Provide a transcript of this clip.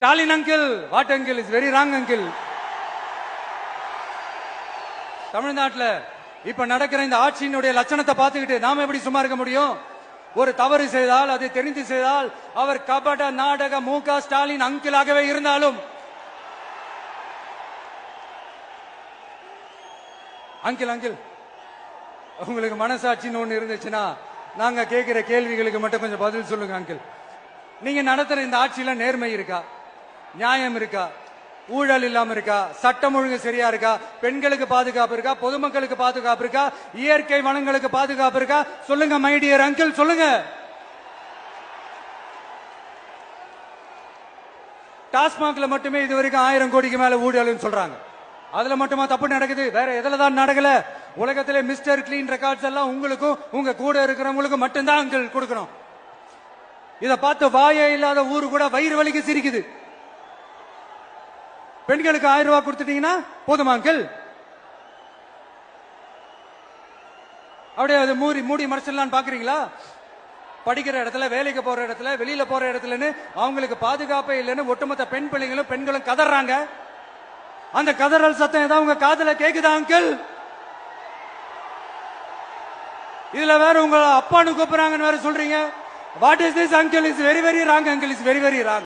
Stalin uncle, what uncle is very wrong uncle. தமிழ்நாட்டுல இப்ப நடக்கிற இந்த ஆட்சியினுடைய லட்சணத்தை பார்த்துக்கிட்டு நாம எப்படி சும்மா இருக்க முடியும்? ஒரு தவறு செய்தால் அதை தெரிந்து செய்தால் அவர் கபட நாடக மு.க. ஸ்டாலின் அங்கிளாகவே இருந்தாலும் அங்கிள் உங்களுக்கு மனசாட்சின்னு ஒண்ணு இருந்துச்சுன்னா நாங்க கேட்கிற கேள்விகளுக்கு மட்டும் கொஞ்சம் பதில் சொல்லுங்க அங்கிள். நீங்க நடத்துற இந்த ஆட்சியில நேர்மை இருக்கா, நியாயம் இருக்கா, ஊழல் இல்லாம இருக்கா, சட்டம் ஒழுங்கு சரியா இருக்கா, பெண்களுக்கு பாதுகாப்பு இருக்கா, பொதுமக்களுக்கு பாதுகாப்பு இருக்கா, இயற்கை வளங்களுக்கு பாதுகாப்பு இருக்கா? சொல்லுங்க மை டியர் அங்கிள், சொல்லுங்க. டாஸ்மாக்ல மட்டுமே இது வரைக்கும் 1000 கோடிக்கு மேல ஊழல் சொல்றாங்க. அதுல மட்டுமா தப்பு நடக்குது? வேற எதுல தான் நடக்கல? உலகத்திலே மிஸ்டர் கிளீன் ரெக்கார்ட்ஸ் எல்லாம் உங்களுக்கும் உங்க கூட இருக்கிறவங்களுக்கும் மட்டும்தான் அங்கிள் கொடுக்கணும். இத பார்த்து வாயே இல்லாத ஊரு கூட வயிறு வலிக்கு சிரிக்குது. பெண்களுக்கு 1000 ரூபாய் கொடுத்துட்டீங்கன்னா போதுமா அங்கிள்? அப்படியே அது மூடி மறைச்சிடலான்னு பாக்குறீங்களா? படிக்கிற இடத்துல, வேலைக்கு போற இடத்துல, வெளியில போற இடத்துலன்னு அவங்களுக்கு பாதுகாப்பே இல்லைன்னு ஒட்டுமொத்த பெண்களும் கதறாங்க. அந்த கதறல் சத்தம் ஏதாவது உங்க காதுல கேக்குதா அங்கிள்? இதுல வேற உங்க அப்பான்னு கூப்பிடுறாங்கன்னு வேற சொல்றீங்க. What is this uncle? Is very very wrong uncle, is very very wrong.